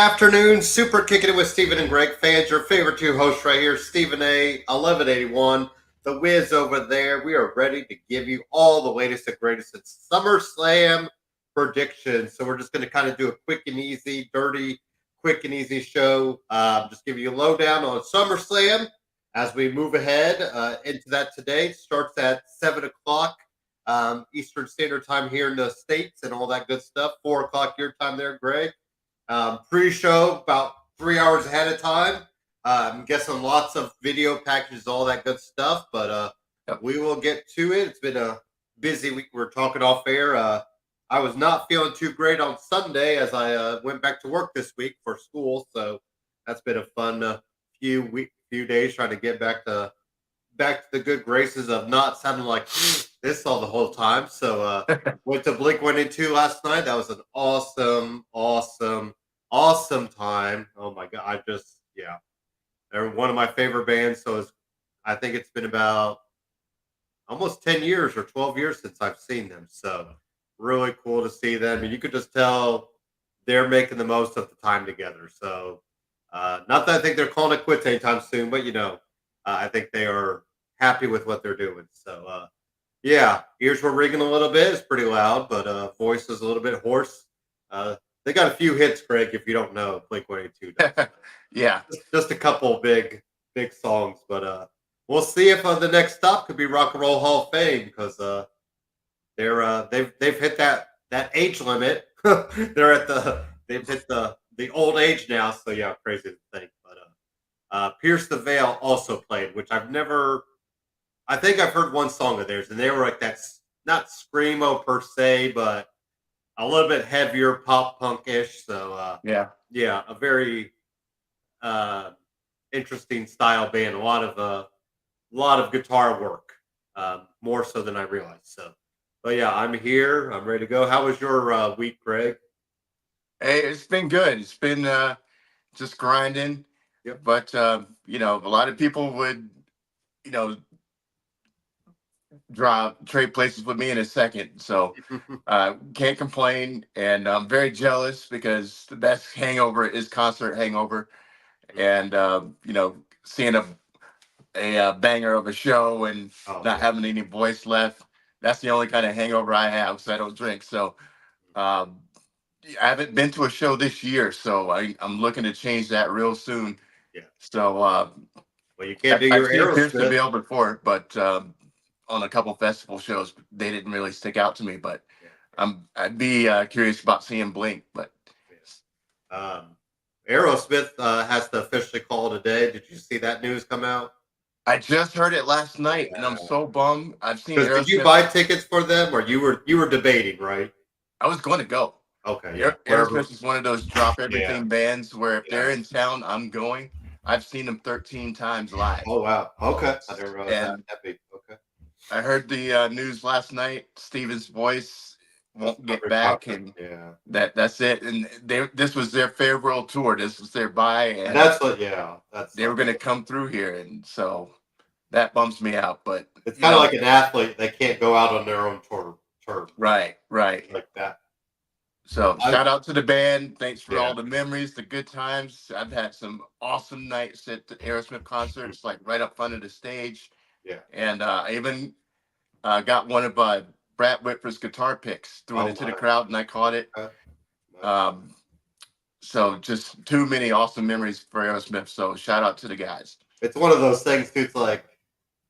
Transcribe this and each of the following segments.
afternoon. Super kicking it with Stephen and Greg. Fans, your favorite two hosts right here, Stephen A. 1181, the Wiz over there. We are ready to give you all the latest and greatest in SummerSlam predictions. So we're just going to kind of do a quick and easy, dirty, quick and easy show. Just give you a lowdown on SummerSlam as we move ahead into that today. Starts at 7 o'clock. Eastern Standard Time here in the States and all that good stuff. 4 o'clock your time there, Greg. Pre-show about 3 hours ahead of time. I'm guessing lots of video packages, all that good stuff, but we will get to it. It's been a busy week. We're talking off air. I was not feeling too great on Sunday as I went back to work this week for school, so that's been a fun few days trying to get back to the good graces of not sounding like this all the whole time. So went to Blink-182 last night. That was an awesome time. Oh my god, they're one of my favorite bands. So I think it's been about almost 10 years or 12 years since I've seen them. So really cool to see them, and you could just tell they're making the most of the time together. So not that I think they're calling it quits anytime soon, but I think they are happy with what they're doing. So, ears were ringing a little bit. It's pretty loud, but voice is a little bit hoarse. They got a few hits, Greg, if you don't know. Blink-182 does. Yeah. Just a couple big songs, but we'll see if the next stop could be Rock and Roll Hall of Fame because they've hit that age limit. They've hit the old age now. So yeah, crazy to think. But Pierce the Veil also played, which I think I've heard one song of theirs, and they were like that's not screamo per se, but a little bit heavier pop punk-ish. So a very interesting style band. A lot of guitar work, more so than I realized. So, but yeah, I'm here. I'm ready to go. How was your week, Greg? Hey, it's been good. It's been just grinding. Yep. But a lot of people would, trade places with me in a second. So can't complain. And I'm very jealous because the best hangover is concert hangover. And seeing a banger of a show and not having any voice left. That's the only kind of hangover I have because I don't drink. So I haven't been to a show this year, so I'm looking to change that real soon. Yeah. So well, you can't do your I've seen Pierce the Aerosmith. Veil before, but on a couple festival shows, they didn't really stick out to me. But I'd be curious about seeing Blink. But Aerosmith has to officially call today. Did you see that news come out? I just heard it last night, and I'm so bummed. I've seen Aerosmith. Did you buy tickets for them, or you were debating, right? I was going to go. Okay, yeah. Aerosmith is one of those drop everything bands where if they're in town, I'm going. I've seen them 13 times live. Oh wow! Okay, I never that big. Okay. I heard the news last night. Steven's voice won't get back, and that's it. And this was their farewell tour. This was their bye, and they were going to come through here, and so that bums me out. But it's kind of like an athlete; they can't go out on their own turf. Right, like that. So shout out to the band. Thanks for all the memories, the good times. I've had some awesome nights at the Aerosmith concerts, like right up front of the stage. Yeah. And I even got one of Brad Whitford's guitar picks, threw it into the crowd, and I caught it. So just too many awesome memories for Aerosmith. So shout out to the guys. It's one of those things too. It's like,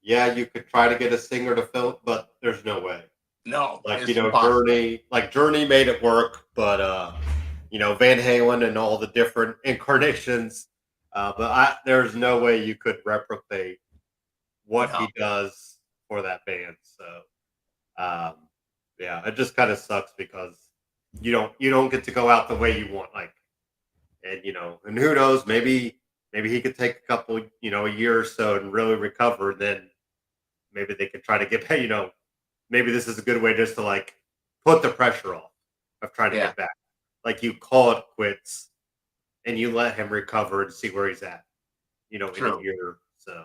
you could try to get a singer to fill, but there's no way. No, like Journey made it work, but Van Halen and all the different incarnations, but there's no way you could replicate what he does for that band. So it just kind of sucks because you don't get to go out the way you want, and who knows, maybe he could take a couple, a year or so and really recover, then maybe they could try to get maybe this is a good way just to put the pressure off of trying to get back. Like you call it quits and you let him recover and see where he's at, in a year. So,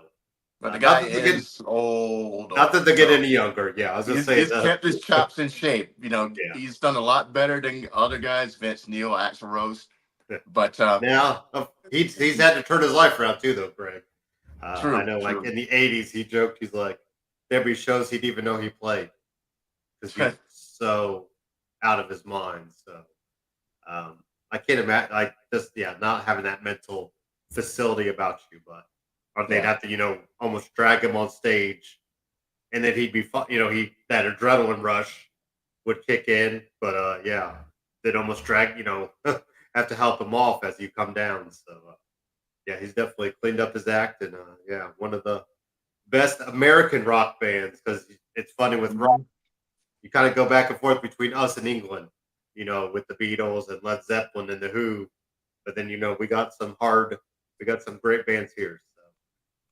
but the guy is old. Not that they get any younger. Yeah, I was going to say he's kept his chops in shape. He's done a lot better than other guys. Vince Neil, Axl Rose. But Now he's had to turn his life around too, though, Greg. I true, know, like true. in the '80s, he joked, he's like, there'd be shows he'd even know he played because he was so out of his mind. So I can't imagine, like, just not having that mental facility about you, but or they'd Yeah. have to, almost drag him on stage, and then he'd be, he that adrenaline rush would kick in, but they'd almost drag, have to help him off as you come down. So he's definitely cleaned up his act, and one of the best American rock bands because it's funny with rock, Mhm. you kind of go back and forth between us and England, with the Beatles and Led Zeppelin and the Who, but then we got some great bands here. So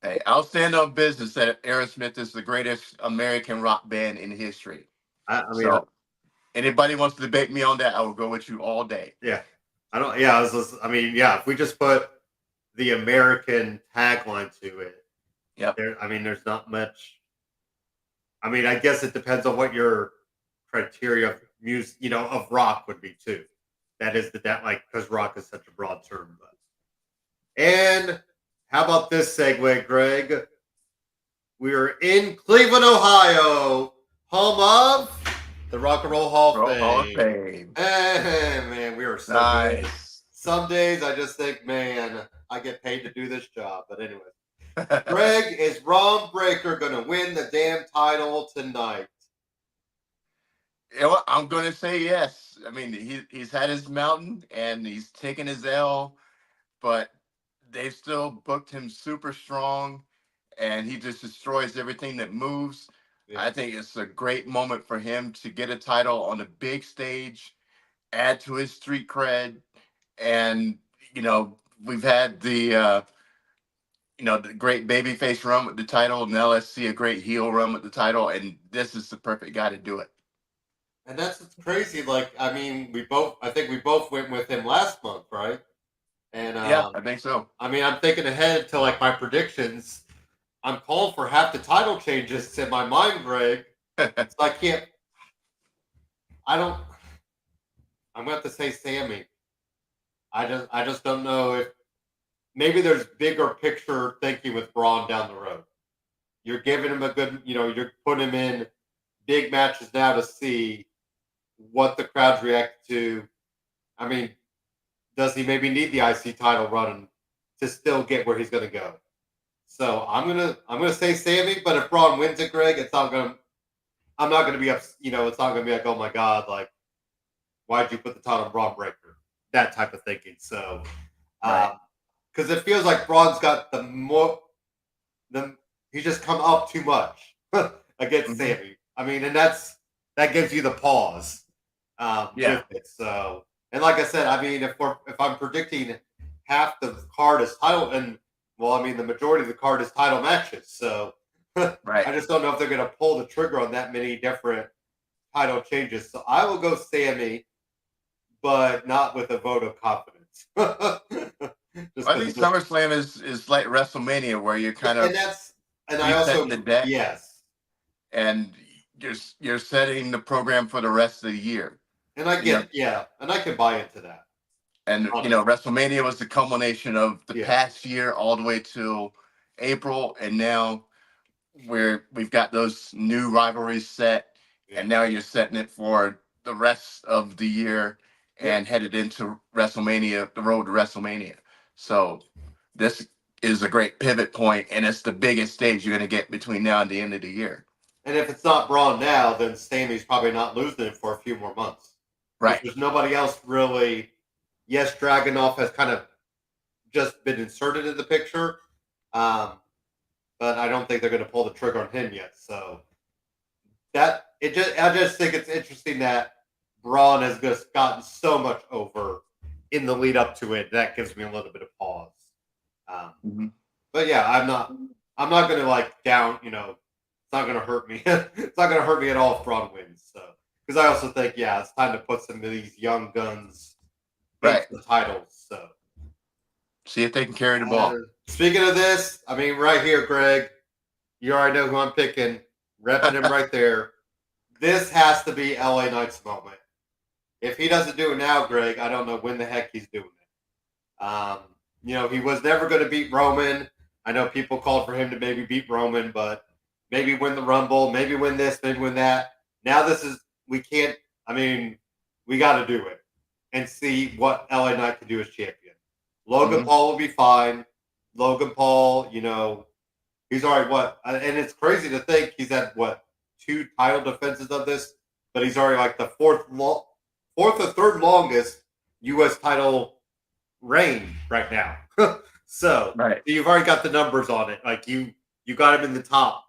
Hey, I'll stand on business that Aerosmith is the greatest American rock band in history. I mean, So anybody wants to debate me on that, I will go with you all day. yeah, I don't, yeah, I mean, if we just put the American tagline to it, Yep. there, I mean, there's not much. I mean, I guess it depends on what your criteria of music, of rock would be too. That is that like because rock is such a broad term. But and how about this segue, Greg? We are in Cleveland, Ohio, home of the Rock and Roll Hall of Roll Hall of Fame. Fame. Hey, man, we are so good. Nice. Some days I just think, man, I get paid to do this job. But anyway, Greg, is Ron Breaker going to win the damn title tonight? You know what? I'm going to say yes. I mean, he's had his mountain and he's taken his L, but they've still booked him super strong, and he just destroys everything that moves. Yeah. I think it's a great moment for him to get a title on a big stage, add to his street cred, and we've had the great babyface run with the title. Now let's see a great heel run with the title, and this is the perfect guy to do it. And that's what's crazy. Like, I mean, I think we both went with him last month, right? And Yeah, I think so. I mean, I'm thinking ahead to like my predictions. I'm calling for half the title changes in my mind, Greg. So I can't. I don't. I'm going to have to say Sammy. I just don't know if maybe there's bigger picture thinking with Braun down the road. You're giving him a good, you're putting him in big matches now to see what the crowds react to. I mean, does he maybe need the IC title run to still get where he's going to go? So I'm gonna say Sammy, but if Braun wins it, Greg, I'm not gonna be up. It's not gonna be like, oh my god, like why'd you put the title on Braun Breaker? That type of thinking. So, Right. Because it feels like Braun's got the he's just come up too much against Hmm. Sammy. I mean, and that gives you the pause Yeah. with it. So, and like I said, I mean, if I'm predicting half the card is title, and well, I mean, the majority of the card is title matches. So, Right. I just don't know if they're going to pull the trigger on that many different title changes. So, I will go Sammy, but not with a vote of confidence. Just I think because, SummerSlam is like WrestleMania, where you're kind and of that's, and I resetting also, the deck yes, and you're setting the program for the rest of the year. and I You know, get, and I can buy into that. and Honestly, WrestleMania was the culmination of the yeah, past year all the way to April, and now we've got those new rivalries set, yeah, and now you're setting it for the rest of the year yep. and headed into WrestleMania, the road to WrestleMania. So this is a great pivot point, and it's the biggest stage you're going to get between now and the end of the year. And if it's not Braun now, then Sammy's probably not losing it for a few more months because Right. there's nobody else really. Yes, Dragunov has kind of just been inserted in the picture, um, but I don't think they're going to pull the trigger on him yet. So I just think it's interesting that Braun has just gotten so much over in the lead up to it. That gives me a little bit of pause. Um, Mhm. but I'm not going to like down. It's not going to hurt me. It's not going to hurt me at all if Braun wins. So because I also think it's time to put some of these young guns into Right. the titles. So. See if they can carry the ball. Speaking of this, I mean, right here, Greg, you already know who I'm picking. Repping him right there. This has to be LA Knight's moment. If he doesn't do it now, Greg, I don't know when the heck he's doing it. Um, he was never going to beat Roman. I know people called for him to maybe beat Roman, but maybe win the Rumble, maybe win this, maybe win that. Now we can't. I mean, we got to do it and see what LA Knight can do as champion. Logan Mhm. Paul will be fine. Logan Paul, he's already what, and it's crazy to think he's had what 2 title defenses of this, but he's already like the fourth or third longest U.S. title reign right now. So Right. you've already got the numbers on it. Like you got him in the top,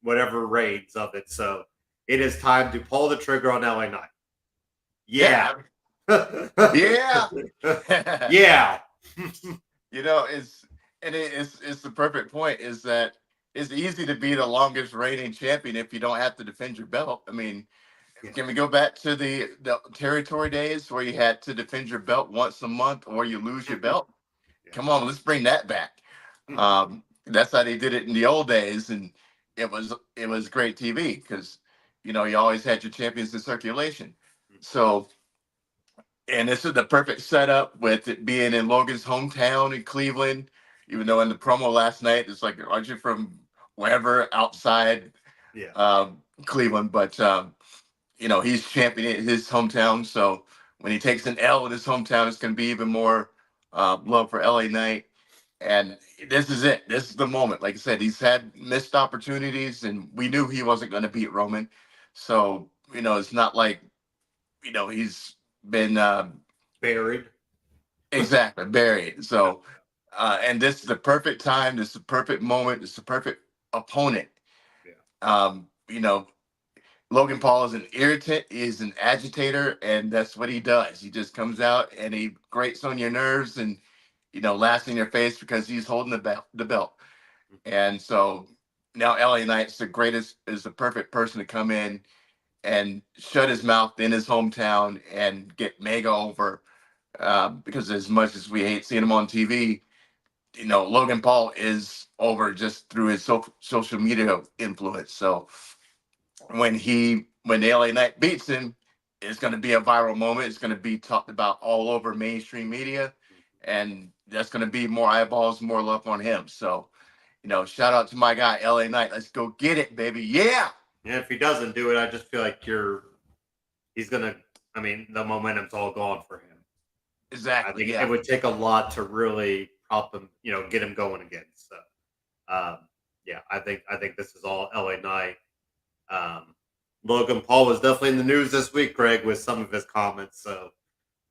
whatever reigns of it. So it is time to pull the trigger on LA Knight. Yeah. Yeah. Yeah. Yeah. It's the perfect point is that it's easy to be the longest reigning champion if you don't have to defend your belt. I mean, Yeah. can we go back to the territory days where you had to defend your belt once a month or you lose your belt? Come on, let's bring that back. That's how they did it in the old days, and it was great TV because you always had your champions in circulation. So, and this is the perfect setup with it being in Logan's hometown in Cleveland. Even though in the promo last night it's like, aren't you from wherever outside Yeah. Cleveland? But he's championing his hometown. So when he takes an L in his hometown, it's going to be even more love for LA Knight. And this is it. This is the moment. Like I said, he's had missed opportunities, and we knew he wasn't going to beat Roman. So it's not like he's been Buried. exactly buried. So, and this is the perfect time. This is the perfect moment. This is the perfect opponent. Yeah. Um, you know, Logan Paul is an irritant, is an agitator, and that's what he does. He just comes out and he grates on your nerves and laughs in your face because he's holding the belt. And so now LA Knight's is the perfect person to come in and shut his mouth in his hometown and get mega over. Because as much as we hate seeing him on TV, Logan Paul is over just through his social media influence. So when the LA Knight beats him, it's going to be a viral moment. It's going to be talked about all over mainstream media, and that's going to be more eyeballs, more love on him. So, shout out to my guy LA Knight. Let's go get it, baby. Yeah. And if he doesn't do it, I just feel like he's gonna. I mean, the momentum's all gone for him. I Exactly. think it Yeah. would take a lot to really help him, get him going again. So, yeah, I think this is all LA Knight. Um, Logan Paul was definitely in the news this week, Greg, with some of his comments. So,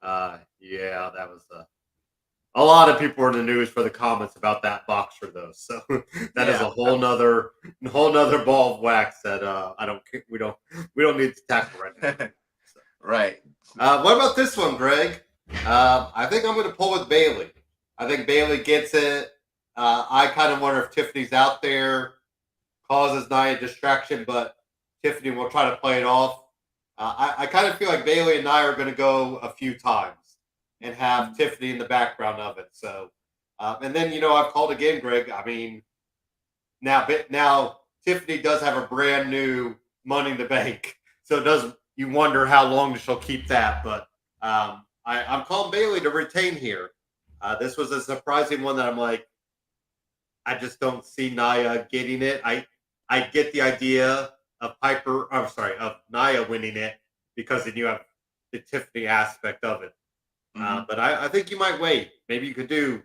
yeah, that was a lot of people were in the news for the comments about that boxer, though. So that is a Yeah. whole nother ball of wax that I don't we don't need to tackle right now. So, Right. what about this one, Greg? I think I'm going to pull with Bailey. I think Bailey gets it. I kind of wonder if Tiffany's out there, causes Nia a distraction, but Tiffany will try to play it off. I kind of feel like Bailey and Nia are going to go a few times and have Tiffany in the background of it. So, and then I've called again, Greg. I mean, now Tiffany does have a brand new Money in the Bank, so it does you wonder how long she'll keep that. But I'm calling Bailey to retain here. This was a surprising one that I'm like, I just don't see Nia getting it. I get the idea of of Nia winning it because then you have the Tiffany aspect of it. Mhm. But I think you might wait. Maybe you could do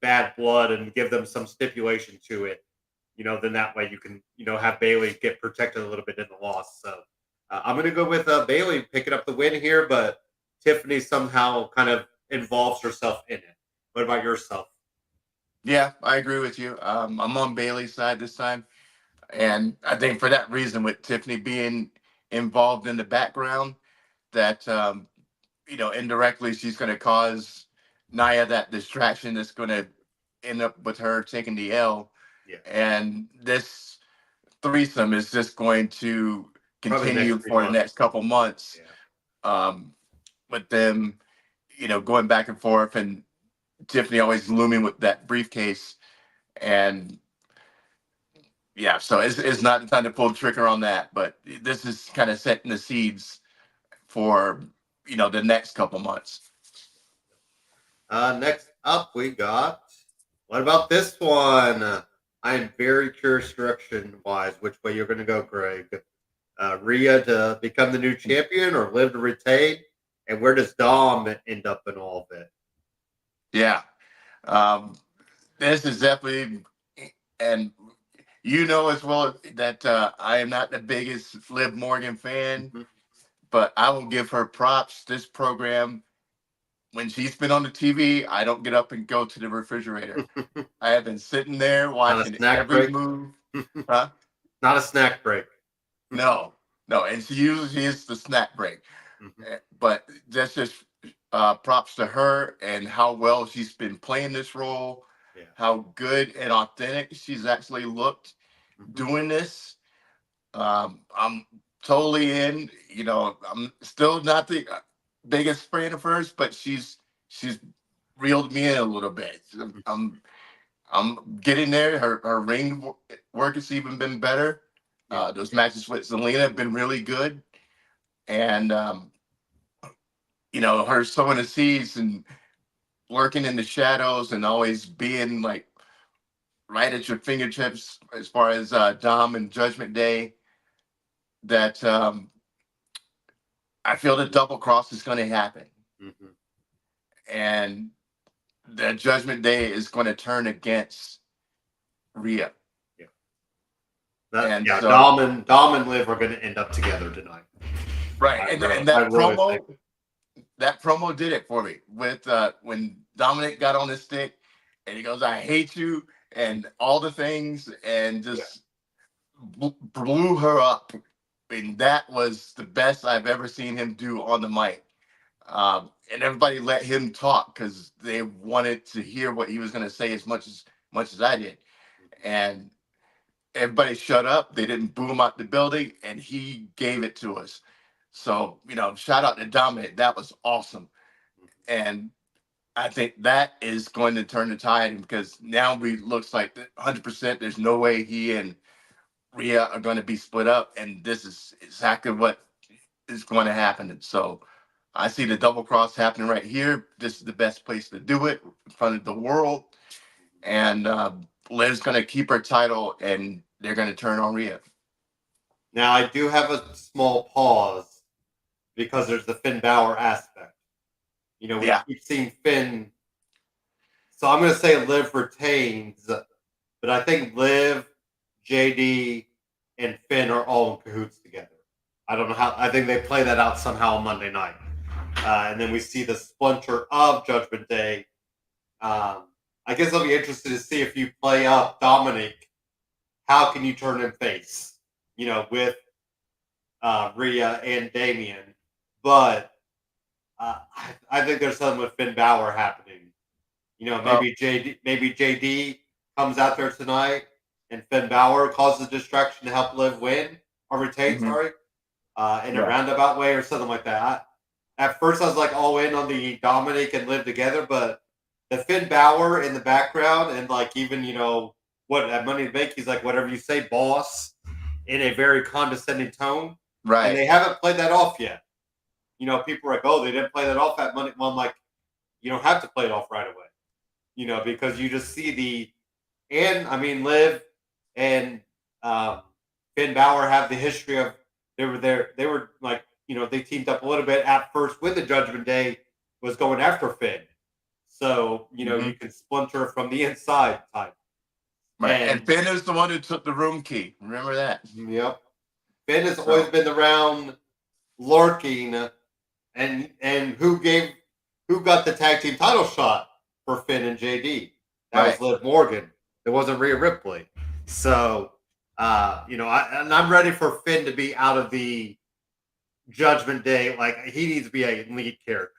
bad blood and give them some stipulation to it. Then that way you can have Bailey get protected a little bit in the loss. So I'm going to go with Bailey picking up the win here, but Tiffany somehow kind of involves herself in it. What about yourself? Yeah, I agree with you. I'm on Bailey's side this time. And I think for that reason, with Tiffany being involved in the background, that indirectly she's going to cause Nia that distraction that's going to end up with her taking the L. Yeah, And this threesome is just going to probably the next continue three for the months. next couple months, Yeah. um, with them, going back and forth, and Tiffany always looming with that briefcase. And yeah, so it's not the time to pull the trigger on that, but this is kind of setting the seeds for the next couple months. Next up, we got. What about this one? I'm very curious direction wise, which way you're going to go, Greg. Rhea to become the new champion or Liv to retain? And where does Dom end up in all of it? Yeah. Um, this is definitely, and you know as well that I am not the biggest Liv Morgan fan, Mhm. but I will give her props. This program, when she's been on the TV, I don't get up and go to the refrigerator. I have been sitting there Not a watching snack every break. move. Huh? Not a snack break. No, no. And she usually is the snack break. Mhm. But that's just props to her and how well she's been playing this role, Yeah. how good and authentic she's actually looked Mhm. doing this. I'm totally in. You know, I'm still not the biggest fan of hers, but she's reeled me in a little bit. I'm getting there. Her work has even been better. Yeah. Those matches with Zelina have been really good, and you know, her sowing the seeds and lurking in the shadows and always being like right at your fingertips as far as Dom and Judgment Day. That I feel the double cross is going to happen, Mhm. and the Judgment Day is going to turn against Rhea. Yeah. And Yeah. so, Dom and Liv are going to end up together tonight. right, and I that really think. promo did it for me with when Dominic got on the stick and he goes, "I hate you," and all the things, and Yeah. just blew her up. And that was the best I've ever seen him do on the mic. And everybody let him talk because they wanted to hear what he was going to say as much as I did. And everybody shut up. They didn't boo him out the building, and he gave it to us. So, you know, shout out to Dominic. That was awesome. And I think that is going to turn the tide because now we looks like 100%. There's no way he and Rhea are going to be split up, and this is exactly what is going to happen. And so I see the double cross happening right here. This is the best place to do it in front of the world, and Liv's going to keep her title, and they're going to turn on Rhea. Now I do have a small pause because there's the Finn Balor aspect. You know, we Yeah, keep seeing Finn. So I'm going to say Liv retains, but I think Liv, JD, and Finn are all in cahoots together. I don't know how. I think they play that out somehow on Monday night, and then we see the splinter of Judgment Day. I guess I'll be interested to see if you play up Dominic. How can you turn him face? You know, with Rhea and Damien, but I think there's something with Finn Balor happening. You know, well, maybe JD comes out there tonight and Finn Balor causes a distraction to help Liv win or retain, mhm, sorry, in a yeah, roundabout way or something like that. At first, I was like all in on the Dominic and Liv together, but the Finn Balor in the background and like even what at Money to Bank, he's like whatever you say, boss, in a very condescending tone, and right, they haven't played that off yet. You know, people are like, oh, they didn't play that off at Money. Well, I'm like, you don't have to play it off right away. You know, because you just see and I mean, Liv and um, Finn Balor have the history of they were there. They were like, they teamed up a little bit at first with the Judgment Day was going after Finn. So, hmm you can splinter from the inside type. right. And And Finn is the one who took the room key. Remember that. yep, Finn has always So been around lurking and who got the tag team title shot for Finn and JD? That was right, Liv Morgan. It wasn't Rhea Ripley. So I'm ready for Finn to be out of the Judgment Day. Like he needs to be a lead character.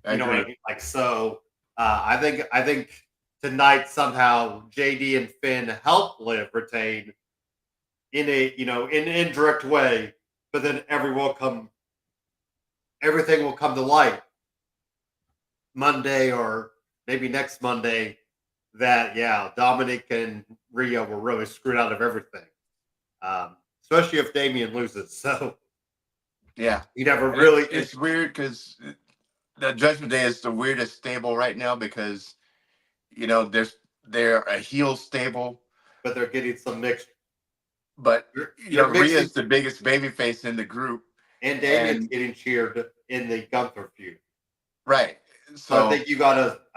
I You know what I agree. mean? Like so. I think tonight somehow JD and Finn help Liv retain in in an indirect way, but then everything will come to light Monday or maybe next Monday that Dominic and Rio were really screwed out of everything. Especially if Damien loses. So Yeah, you never and really it's weird because the Judgment Day is the weirdest stable right now because they're a heel stable, but they're getting some mixed. but They're mixing, Rhea's the biggest babyface in the group, and Damien's and getting cheered in the Gunther feud. right. So So I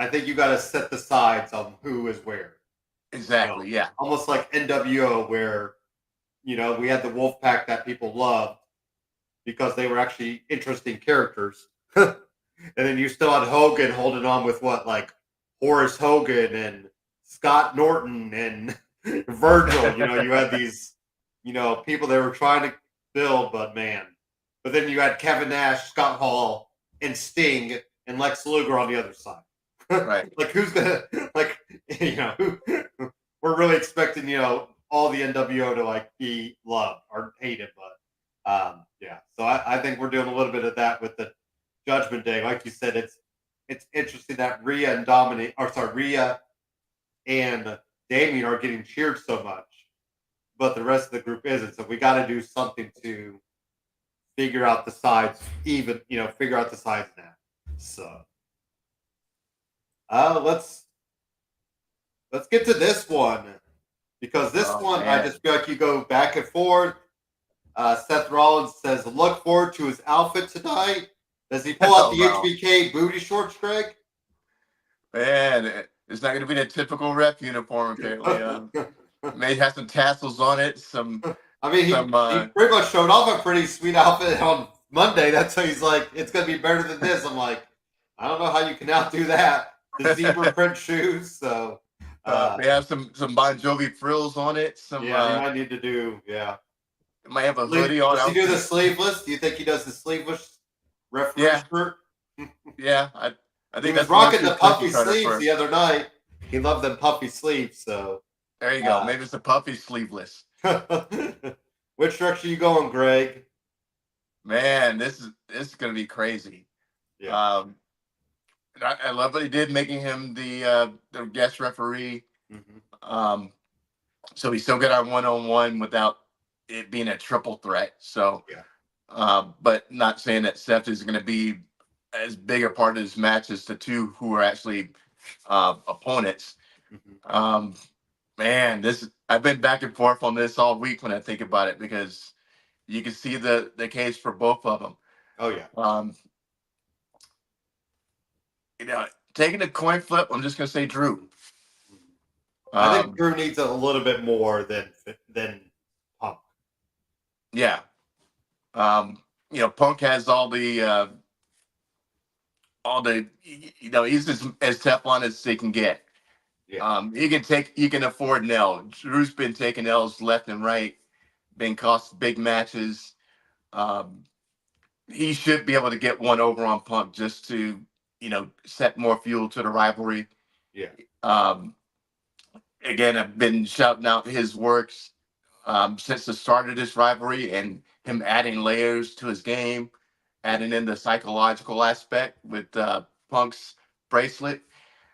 think you gotta set the sides on who is where. exactly, yeah, Almost like NWO, where we had the Wolfpack that people loved because they were actually interesting characters, and then you still had Hogan holding on with like Horace Hogan and Scott Norton and Virgil. You had these people they were trying to build, but then you had Kevin Nash, Scott Hall, and Sting and Lex Luger on the other side. right. Like who's gonna who, we're really expecting all the NWO to like be loved or hated, but yeah. So I think we're doing a little bit of that with the Judgment Day. Like you said, it's interesting that Rhea and Damien are getting cheered so much, but the rest of the group isn't. So we got to do something to figure out the sides, figure out the sides now. So let's get to this one, because this one I just feel like you go back and forth. Seth Rollins says, "Look forward to his outfit tonight." Does he pull out the HBK booty shorts, Greg? Man, it's not going to be the typical rep uniform. Apparently, may have some tassels on it. He pretty much showed off a pretty sweet outfit on Monday. That's why he's like, it's going to be better than this. I'm like, I don't know how you can outdo that. The zebra print shoes. So they have some Bon Jovi frills on it. He might need to do. Yeah, might have a hoodie on. Does he do the sleeveless? Do you think he does the sleeveless referee shirt? Yeah, I think he was rocking the puffy sleeves the other night. He loved them puffy sleeves. So there you go. Maybe it's a puffy sleeveless. Which direction are you going, Greg? Man, this is going to be crazy. Yeah. I love what he did, making him the guest referee. Mm-hmm. So he's still good on one-on-one without it being a triple threat. So, but not saying that Seth is going to be as big a part of this match as the two who are actually opponents. Mm-hmm. Man, I've been back and forth on this all week when I think about it, because you can see the case for both of them. Oh yeah. Taking a coin flip, I'm just gonna say Drew. I think Drew needs a little bit more than Punk. Yeah. Punk has all the he's as Teflon as they can get. Yeah. He can afford an L. Drew's been taking L's left and right, been cost big matches. He should be able to get one over on Punk just to, set more fuel to the rivalry. Yeah. Again, I've been shouting out his works since the start of this rivalry, and him adding layers to his game, adding in the psychological aspect with Punk's bracelet.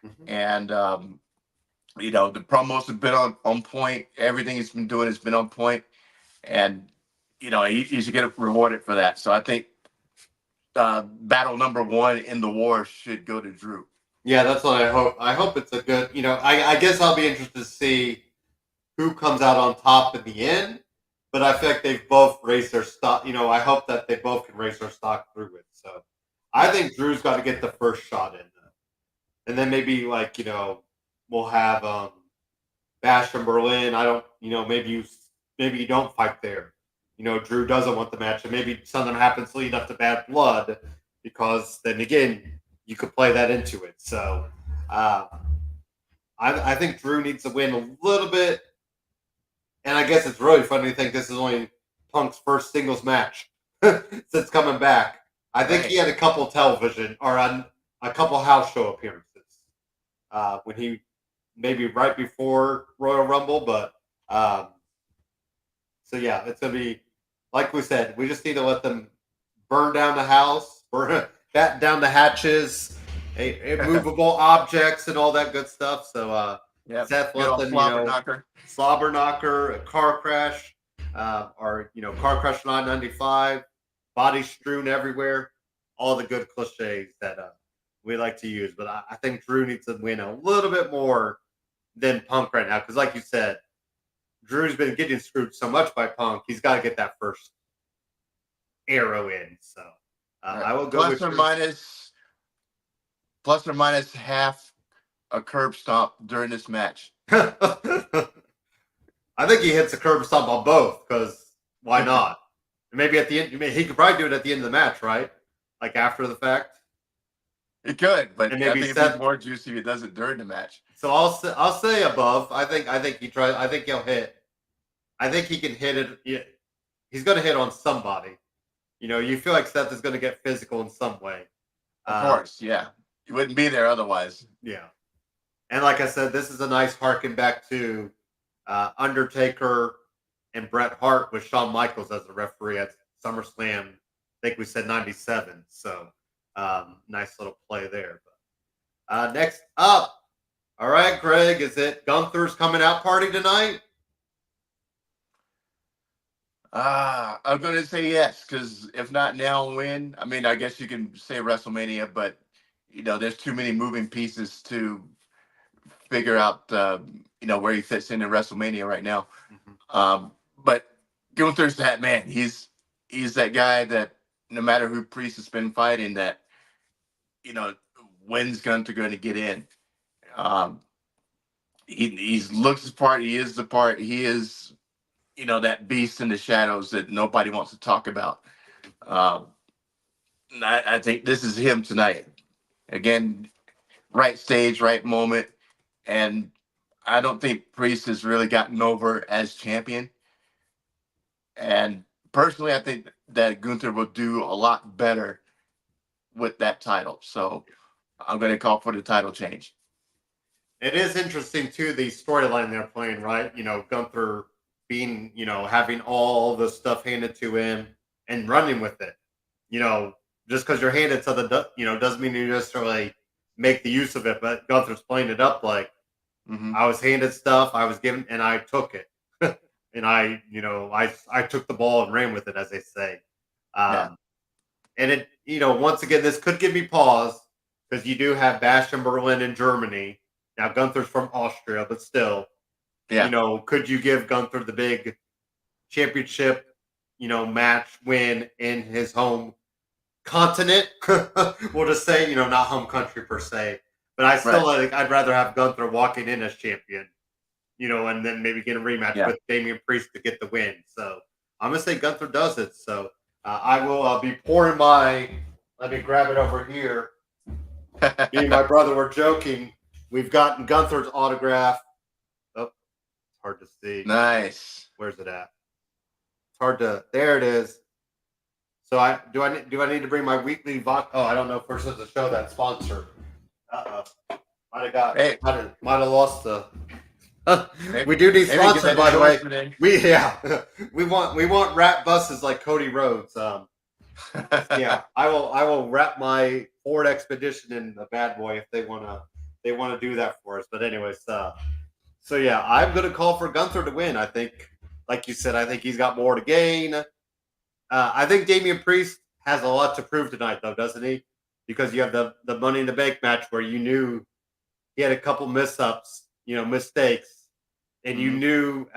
Mm-hmm. And the promos have been on point. Everything he's been doing has been on point, and he should get rewarded for that. So I think battle number one in the war should go to Drew. Yeah, that's what I hope. I hope it's a good. I guess I'll be interested to see who comes out on top in the end. But I feel like they've both raised their stock. I hope that they both can raise their stock through it. So I think Drew's got to get the first shot in, and then maybe we'll have Bash in Berlin. I don't. Maybe you don't fight there. Drew doesn't want the match, and maybe something happens leading up to Bad Blood, because then again you could play that into it. So I think Drew needs to win a little bit. And I guess it's really funny to think this is only Punk's first singles match since coming back. I think he had a couple television or a couple house show appearances when he maybe right before Royal Rumble. But so yeah, it's gonna be like we said. We just need to let them burn down the house, batten down the hatches, immovable objects, and all that good stuff. So Seth let them, slobber knocker, a car crash, or car crash 995, body strewn everywhere. all the good cliches that we like to use. But I think Drew needs to win a little bit more than Punk right now because, like you said, Drew's been getting screwed so much by Punk. He's got to get that first arrow in. So Right. I will go with plus or minus half a curb stomp during this match. I think he hits a curb stomp on both because why not? Maybe at the end, he could probably do it at the end of the match, right? Like after the fact. It could, but And I maybe think Seth. it'd be more juicy if it does it during the match. So I'll say above. I think he tries. I think he'll hit. I think he can hit it. Yeah, he's going to hit on somebody. You feel like Seth is going to get physical in some way. Of course, yeah. You wouldn't be there otherwise. Yeah. And like I said, this is a nice harken back to Undertaker and Bret Hart with Shawn Michaels as the referee at SummerSlam. I think we said 97. So nice little play there. But next up, all right, Greg, is it Gunther's coming out party tonight? I'm going to say yes, because if not now, when? I mean, I guess you can say WrestleMania, but, there's too many moving pieces to figure out, where he fits into WrestleMania right now. Mm-hmm. But Gunther's that man. He's that guy that no matter who Priest has been fighting, that, when's Gunther going to get in? He looks the part. He is the part. He is, that beast in the shadows that nobody wants to talk about. I think this is him tonight. Again, right stage, right moment. And I don't think Priest has really gotten over as champion. And personally, I think that Gunther will do a lot better with that title. So I'm going to call for the title change. It is interesting, too, the storyline they're playing, right? Gunther being, having all the stuff handed to him and running with it. Just because you're handed something, doesn't mean you necessarily make the use of it. But Gunther's playing it up like I was handed stuff, I was given, and I took it. And I took the ball and ran with it, as they say. And it, once again, this could give me pause because you do have Bash in Berlin in Germany. Now, Gunther's from Austria, but still, could you give Gunther the big championship, match win in his home continent? We'll just say, not home country per se. But I still think I'd rather have Gunther walking in as champion, and then maybe get a rematch with Damian Priest to get the win. So I'm going to say Gunther does it. So I will be pouring let me grab it over here. Me and my brother were joking. We've gotten Gunther's autograph. Oh, it's hard to see. Nice. Where's it at? It's hard to. There it is. So do I need to bring my weekly vodka? Oh, I don't know if we're supposed to show that sponsor. Might have lost the. We do need sponsors, by the way. We want rap buses like Cody Rhodes. Yeah, I will wrap my Ford Expedition in a bad boy if they want to do that for us. But anyways, so yeah, I'm gonna call for Gunther to win. I think, like you said, I think he's got more to gain. I think Damian Priest has a lot to prove tonight, though, doesn't he? Because you have the Money in the Bank match where you knew he had a couple missteps, mistakes, and you knew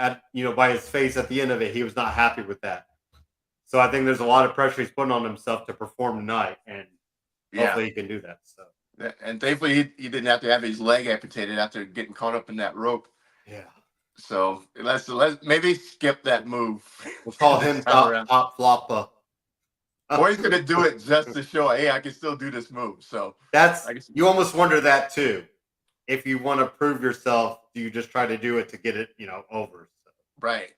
by his face at the end of it he was not happy with that. So I think there's a lot of pressure he's putting on himself to perform tonight, and hopefully he can do that. So, and thankfully he didn't have to have his leg amputated after getting caught up in that rope. Yeah. So let's maybe skip that move. We'll call him top flopper. Or he's gonna do it just to show, hey, I can still do this move. So you almost wonder that too. If you want to prove yourself, do you just try to do it to get it, over? So. Right.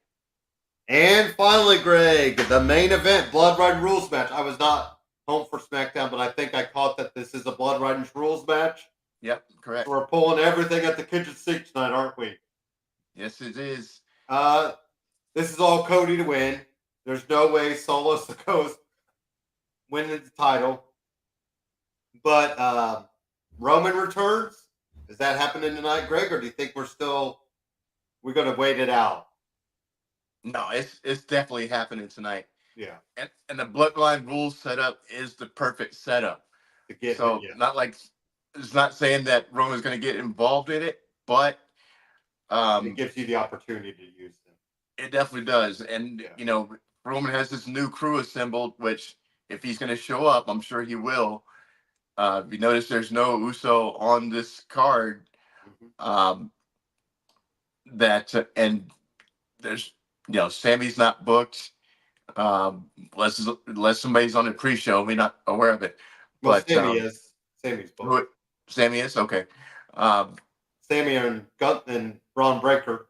And finally, Greg, the main event, Blood Riding Rules match. I was not home for SmackDown, but I think I caught that this is a Blood Riding Rules match. Yep, correct. So we're pulling everything at the kitchen sink tonight, aren't we? Yes, it is. This is all Cody to win. There's no way Solo Sikoa's winning the title. But Roman returns. Is that happening tonight, Greg, or do you think we're going to wait it out? No, it's definitely happening tonight. Yeah. And the bloodline rules setup is the perfect setup. To get So yeah. not like it's not saying that Roman's going to get involved in it, but It gives you the opportunity to use them. it definitely does. And Yeah. you know, Roman has this new crew assembled, which if he's going to show up, I'm sure he will. You notice there's no Uso on this card. Um, that and there's Sammy's not booked. Unless somebody's on the pre-show, we're not aware of it. Well, But Sammy is. Sammy's booked. who Sammy is okay. Um, Sammy and Gun and Braun Breaker.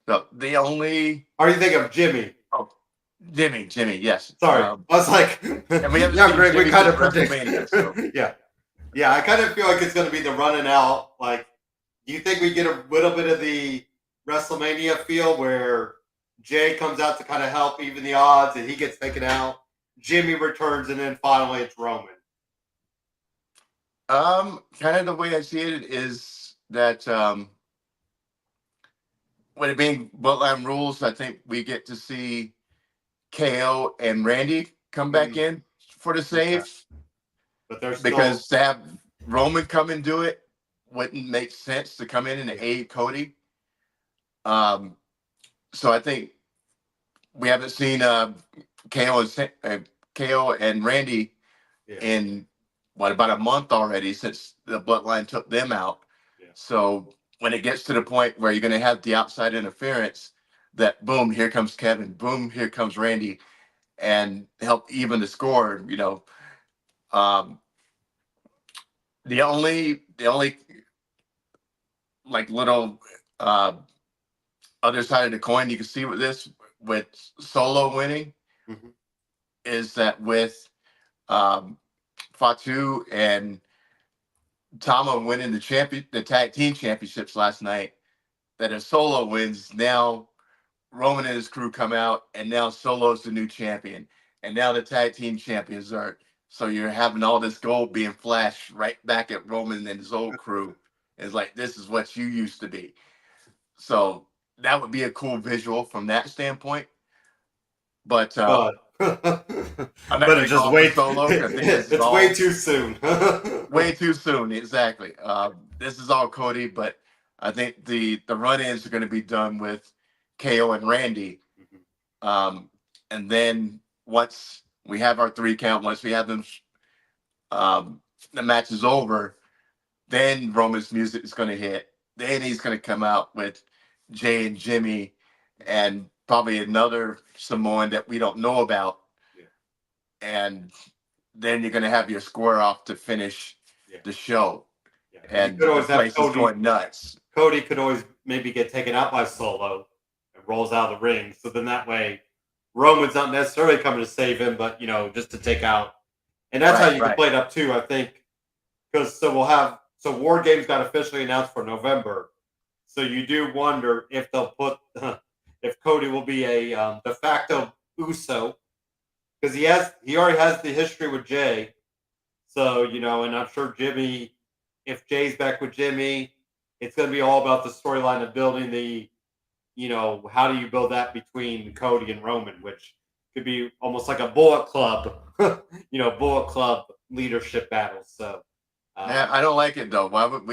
so the only Or you think of Jimmy? oh Jimmy, yes. Sorry, I was like, And we haven't yeah, seen Greg. We Jimmy kind since of predict. WrestleMania, so yeah. I kind of feel like it's going to be the running out. Like, do you think we get a little bit of the WrestleMania feel where Jay comes out to kind of help even the odds, and he gets taken out? Jimmy returns, and then finally it's Roman. kind of the way I see it is that with it being Bloodline rules, I think we get to see KO and Randy come back in for the save. Okay. But there's Because to have Roman come and do it wouldn't make sense to come in and aid Cody. So I think we haven't seen KO and Randy in about a month already since the Bloodline took them out. Yeah. So when it gets to the point where you're going to have the outside interference, that boom, here comes Kevin, boom, here comes Randy, and help even the score. The only like little other side of the coin you can see with Solo winning is that with Fatu and Tama winning the tag team championships last night, that if Solo wins, now Roman and his crew come out, and now Solo's the new champion, and now the tag team champions are. So you're having all this gold being flashed right back at Roman and his old crew. It's like, this is what you used to be. So that would be a cool visual from that standpoint. But I'm not but it's just way Solo. I think it's way too soon. Way too soon, exactly. This is all Cody, but I think the run-ins are going to be done with KO and Randy. And then once we have our 3 count, once we have them, the match is over, then Roman's music is going to hit. Then he's going to come out with Jay and Jimmy and probably another Samoan that we don't know about. Yeah. And then you're going to have your square off to finish the show. Yeah. And the place is going nuts. Cody could always maybe get taken out by Solo and rolls out of the ring. So then that way Roman's not necessarily coming to save him, but, just to take out. And that's how you can play it up too, I think. Because so War Games got officially announced for November. So you do wonder if they'll put, if Cody will be a de facto Uso. Because he already has the history with Jay. So, and I'm sure Jimmy, if Jay's back with Jimmy, it's going to be all about the storyline of building the, how do you build that between Cody and Roman, which could be almost like a Bullet Club, Bullet Club leadership battle. So, I don't like it though. Why would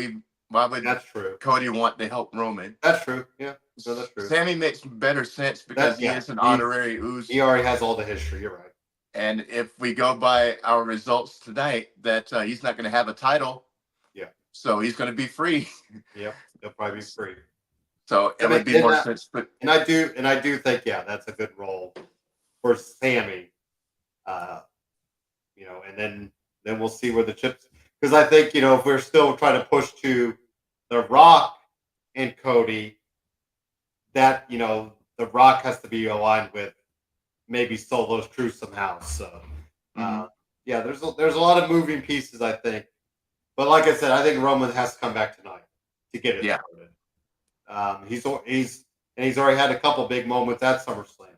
that's true. Cody want to help Roman? That's true. Yeah, so that's true. Sammy makes better sense because he is an honorary Uso. He already has all the history. You're right. And if we go by our results tonight, that he's not going to have a title. Yeah. So he's going to be free. Yep, he'll probably be free. So it would be more sense. But and I do think that's a good role for Sammy. And then we'll see where the chips. Because I think if we're still trying to push to The Rock and Cody, that The Rock has to be aligned with maybe Solo's crew somehow. So there's a lot of moving pieces, I think. But like I said, I think Roman has to come back tonight to get it started. He's already had a couple big moments at SummerSlam.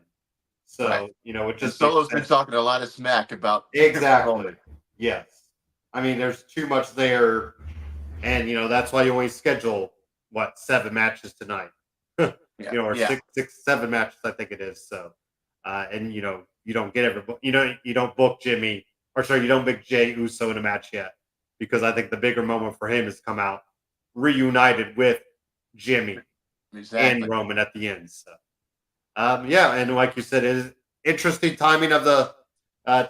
So it just Solo's been talking a lot of smack about exactly. Yes, I mean there's too much there, and that's why you only schedule 7 matches tonight. Or 6, 7 matches, I think it is. So, and you don't get everybody. You don't book Jimmy, or sorry, you don't book Jey Uso in a match yet, because I think the bigger moment for him is come out reunited with Jimmy and Exactly. Roman at the end. So, yeah, and like you said, it is interesting timing of the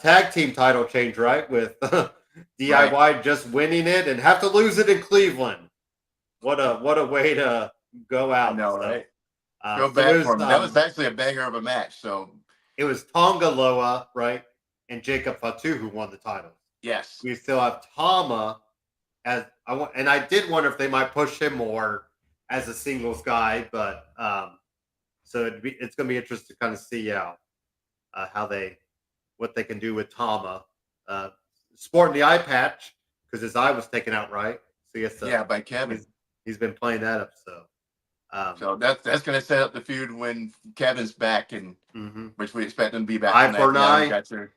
tag team title change, right? With Right. DIY just winning it and have to lose it in Cleveland. What a way to go I out. know, So, right? Feel so bad for him. That was actually a banger of a match. So it was Tonga Loa, right, and Jacob Fatu who won the titles. yes. We still have Tama as I want, and I did wonder if they might push him more as a singles guy, but so it's going to be interesting to kind of see how they what they can do with Tama, uh, sporting the eye patch because his eye was taken out, right? So yes, Yeah, by Kevin. he's been playing that up. So um, So that's going to set up the feud when Kevin's back, and mhm. which we expect him to be back Eye on for that an young eye, veteran.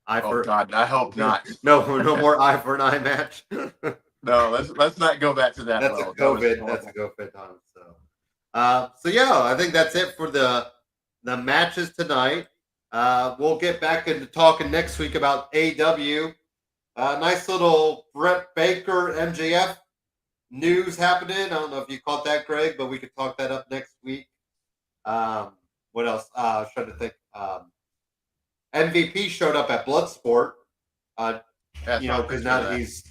eye Oh for God, I hope not. no more eye for an eye match. No, let's not go back to that well. That was That's a horrible. COVID time. So, so yeah, I think that's it for the matches tonight. We'll get back into talking next week about AW. Nice little Brett Baker MJF news happening. I don't know if you caught that, Greg, but we could talk that up next week. What else? I was trying to think. MVP showed up at Bloodsport. Uh, Yeah, I saw a because picture of now that. he's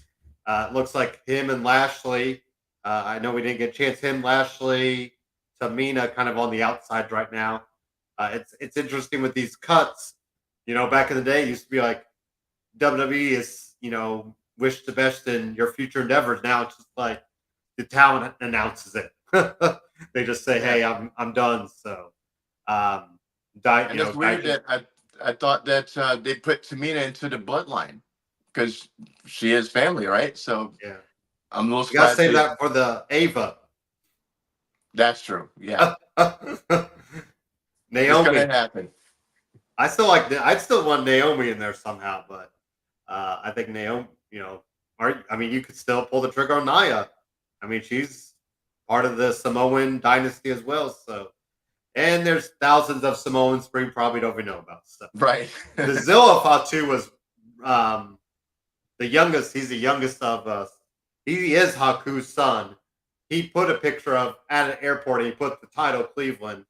looks like him and Lashley. I know we didn't get a chance. Him, Lashley, Tamina, kind of on the outside right now. It's interesting with these cuts. Back in the day, it used to be like WWE is wish the best in your future endeavors. Now it's just like the talent announces it. They just say, Yeah, "Hey, I'm done." So, die. and it's weird that I thought that they put Tamina into the bloodline because she is family, right? So Yeah, I'm a little you gotta surprised save they. that for the Ava. That's true. Yeah, it's Naomi. gonna happen. I'd still want Naomi in there somehow, but I think Naomi, you could still pull the trigger on Naya. I mean, she's part of the Samoan dynasty as well. So, and there's thousands of Samoans we probably don't even know about. So, Right. the Zilla Fatu was um, the youngest. He's the youngest of us. He is Haku's son. He put a picture of at an airport. And he put the title Cleveland.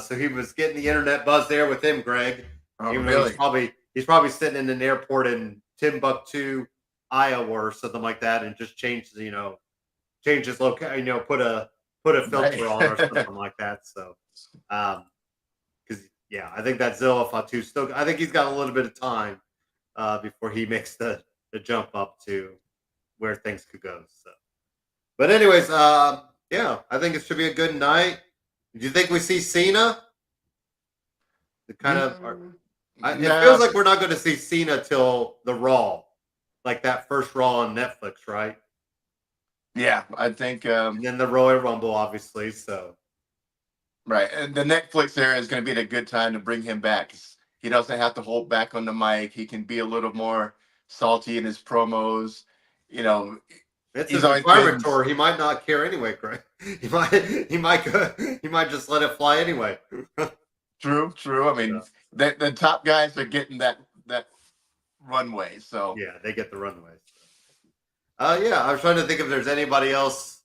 So he was getting the internet buzz there with him, Greg. Oh, Even though really? he's probably sitting in an airport in Timbuktu, Iowa, or something like that, and just change his location. Put a Right. filter on or something like that. So, because yeah, I think that Zilla Fatu still. I think he's got a little bit of time before he makes the jump up to where things could go. So, but anyways, yeah, I think it should be a good night. Do you think we see Cena? The kind of, Mm, it feels no. like we're not going to see Cena till the Raw, like that first Raw on Netflix, right? Yeah, I think And then the Royal Rumble, obviously. So right. And the Netflix era is going to be a good time to bring him back. He doesn't have to hold back on the mic. He can be a little more salty in his promos. You know, it's he's his always retirement been tour. He might not care anyway, Greg. He might just let it fly anyway. true, true. I mean, So, the top guys are getting that runway. So yeah, they get the runway. Yeah, I was trying to think if there's anybody else.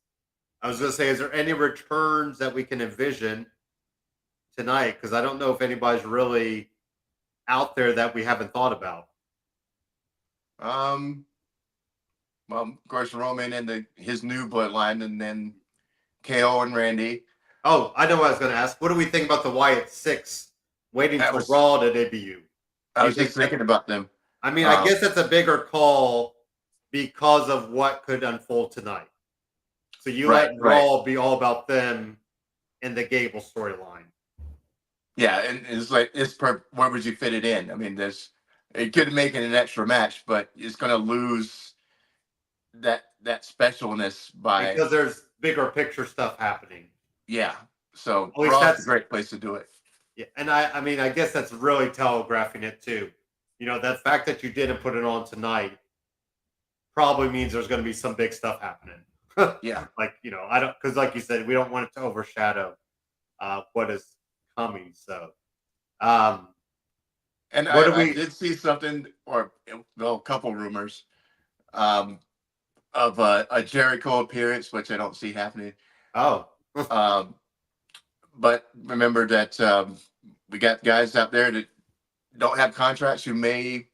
I was going to say, is there any returns that we can envision tonight? Because I don't know if anybody's really out there that we haven't thought about. um well, of course Roman and his new bloodline, and then KO and Randy. Oh, I know what I was going to ask. What do we think about the Wyatt Six waiting That till was Raw to debut? I Do you was think just that? thinking about them. I mean, I Um, guess that's a bigger call because of what could unfold tonight. So you right, let right. Raw be all about them in the Gable storyline. Yeah, and it's like where would you fit it in? I mean, it could make it an extra match, but it's going to lose that specialness by Because there's bigger picture stuff happening. yeah. So At least Raw is a that's great place to do it. yeah, and I mean, I guess that's really telegraphing it too. That fact that you didn't put it on tonight probably means there's going to be some big stuff happening. Yeah, Like, I don't, because like you said, we don't want it to overshadow what is coming. So, Um, And what do I we? did see something, or well, a couple rumors um, of a Jericho appearance, which I don't see happening. Oh, Um, but remember that we got guys out there that don't have contracts who may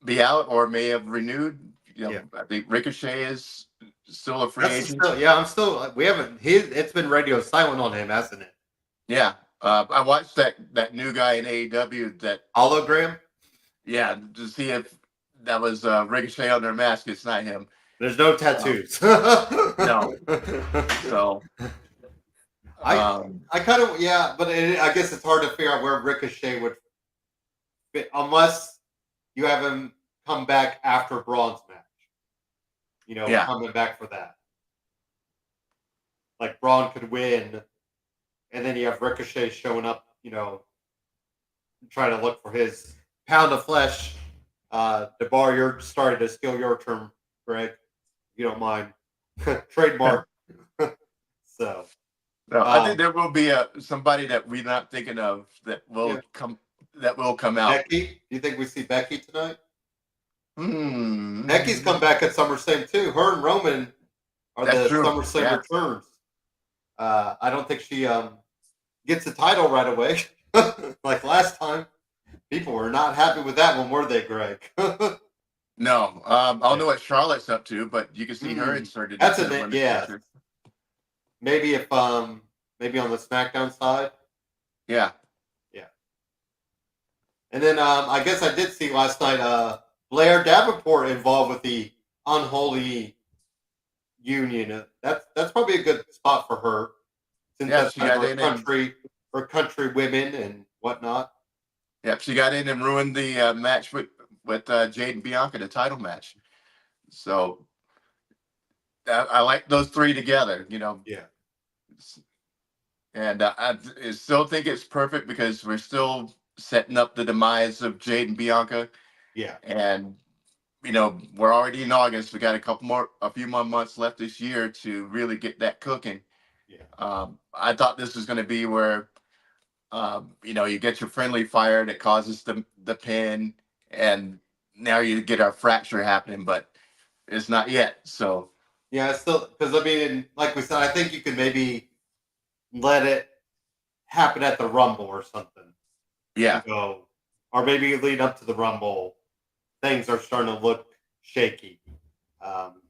be out or may have renewed. yeah. I think Ricochet is still a free That's agent. still, yeah. I'm still. We haven't. It's been radio silent on him, hasn't it? Yeah, I watched that new guy in AEW. That Hologram. yeah, to see if that was Ricochet on their mask. It's not him. There's no Um, tattoos. no, so I um, I kind of yeah, but I guess it's hard to figure out where Ricochet would fit unless you have him come back after Braun's match. yeah, Coming back for that. Like Braun could win, and then you have Ricochet showing up. Trying to look for his pound of flesh. DeBar, you're starting to steal your term, Greg. If you don't mind, trademark. So no, I think um, there will be somebody that we're not thinking of yeah, that will come out. Becky. Do you think we see Becky tonight? Becky's Hmm. come back at SummerSlam too. Her and Roman are That's the true. SummerSlam Yeah. returns. I don't think she gets the title right away, like last time. People were not happy with that one, were they, Greg? No, I don't Yeah. know what Charlotte's up to, but you can see her inserted That's into a the women's yeah. picture. Maybe if maybe on the SmackDown side. Yeah. Yeah. And then I guess I did see last night Blair Davenport involved with the unholy union. That's probably a good spot for her since Yeah, that's she kind of got in and her country women and whatnot. she got in and ruined the match with Jade and Bianca, the title match. So I like those three together, Yeah. and I still think it's perfect because we're still setting up the demise of Jade and Bianca, Yeah. and we're already in August. We got a few more months left this year to really get that cooking. Yeah. I thought this was going to be where you get your friendly fire that causes the pin, and now you get our fracture happening, but it's not yet. So Yeah, it's still because I mean, like we said, I think you could maybe let it happen at the Rumble or something. yeah, Or maybe lead up to the Rumble. Things are starting to look shaky. Um,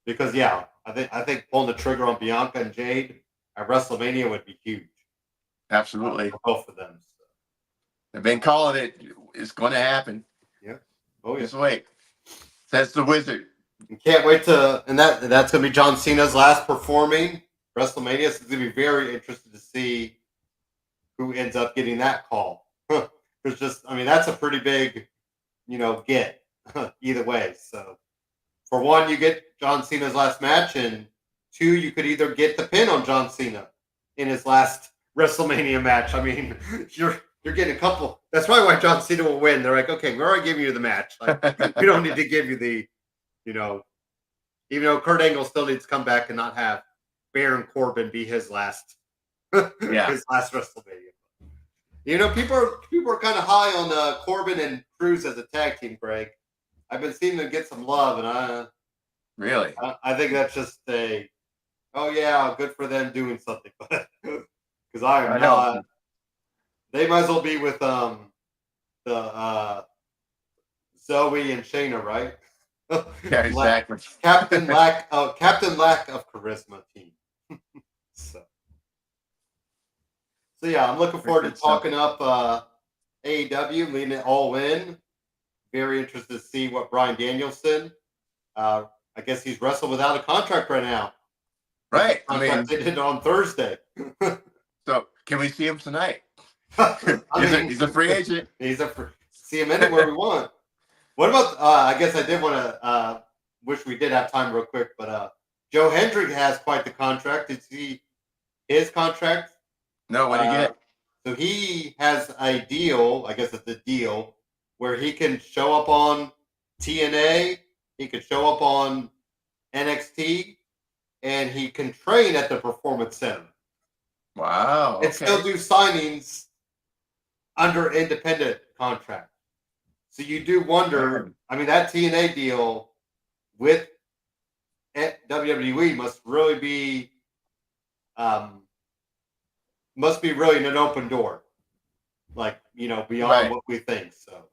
because yeah, I think pulling the trigger on Bianca and Jade at WrestleMania would be huge absolutely. for both of them. So, I've been calling it. It's going to happen. yeah. Oh yeah. Just wait. Says the wizard. Can't wait to and that's gonna be John Cena's last performing WrestleMania. So it's gonna be very interested to see who ends up getting that call. There's just I mean that's a pretty big, get either way. So for one, you get John Cena's last match, and two, you could either get the pin on John Cena in his last WrestleMania match. I mean, you're getting a couple. That's probably why John Cena will win. They're like, okay, we're already giving you the match. Like, we don't need to give you the, you know, even though Kurt Angle still needs to come back and not have Baron Corbin be his last, Yeah. his last WrestleMania. People are kind of high on Corbin and Cruz as a tag team, Greg. I've been seeing them get some love, and Really? I think that's just oh yeah, good for them doing something, but because I am I know. not. They might as well be with the Zoe and Shayna, right? Yeah, exactly. Captain Lack of Charisma team. so so yeah, I'm looking forward to Good stuff. talking up AEW, leading it all in. Very interested to see what Brian Danielson. I guess he's wrestled without a contract right now. Right. I Contract mean, ended on Thursday. so can we see him tonight? I mean, He's a free agent. See him anywhere we want. What about? I guess I did want to. Wish we did have time real quick, but Joe Hendrick has quite the contract. Did you see his contract? No, what do you Uh, get? so he has a deal. I guess it's a deal where he can show up on TNA. He could show up on NXT, and he can train at the Performance Center Wow. and still Okay. do signings under independent contract. So you do wonder. I mean, that TNA deal with WWE must be really an open door, like beyond what we think. So,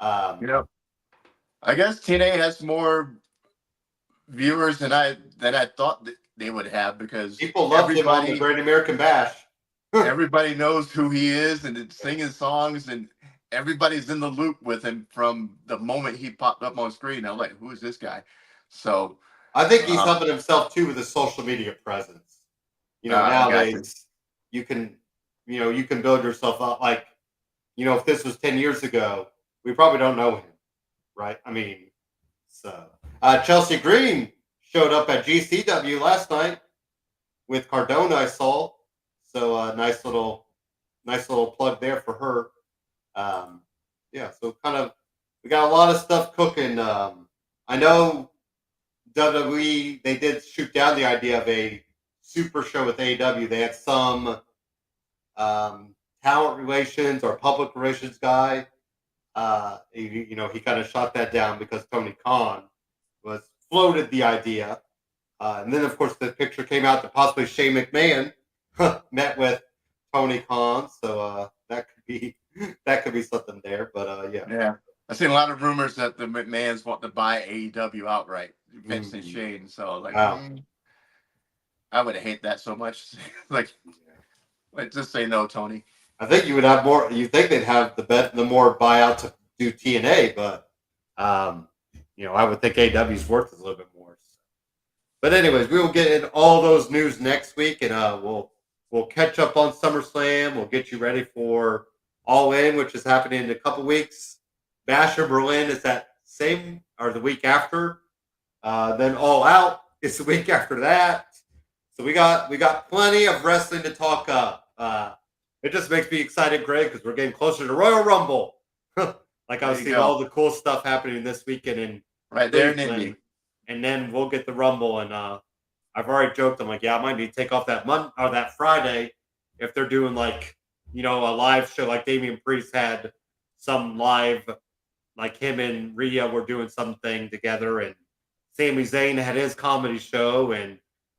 I guess TNA has more viewers than I thought that they would have, because people love him on the Great American Bash. Everybody knows who he is and it's singing songs, and everybody's in the loop with him from the moment he popped up on screen. I'm like, who is this guy? So I think he's helping himself too with his social media presence. Nowadays you can build yourself up. Like, if this was 10 years ago, we probably don't know him, right? I mean, so Chelsea Green showed up at GCW last night with Cardona, I saw. So nice little plug there for her. So kind of we got a lot of stuff cooking. I know WWE, they did shoot down the idea of a super show with AEW. They had some talent relations or public relations guy. He kind of shot that down because Tony Khan floated the idea. And then, of course, the picture came out that possibly Shane McMahon met with Tony Khan. So that could be something there. But yeah. I've seen a lot of rumors that the McMahons want to buy AEW outright, Vince and Shane. So like, I would hate that so much. Like, just say no, Tony. I think you would have more. You think they'd have the more buyout to do TNA, but I would think AEW's worth a little bit more. But anyways, we will get in all those news next week, and we'll catch up on SummerSlam. We'll get you ready for All In, which is happening in a couple weeks. Bash in Berlin is that same or the week after. Then All Out is the week after that. So we got plenty of wrestling to talk up. It just makes me excited, Greg, because we're getting closer to Royal Rumble. Like I was seeing all the cool stuff happening this weekend in there in Indy. And then we'll get the Rumble. And I've already joked. I'm like, I might need to take off that Friday if they're doing like a live show, like Damian Priest had some live, like him and Rhea were doing something together, and Sami Zayn had his comedy show, and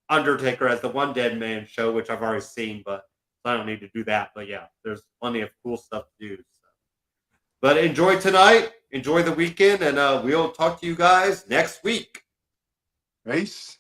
Undertaker has the One Dead Man show, which I've already seen, but I don't need to do that. But yeah, there's plenty of cool stuff to do. So. But enjoy tonight, enjoy the weekend, and we'll talk to you guys next week. Peace.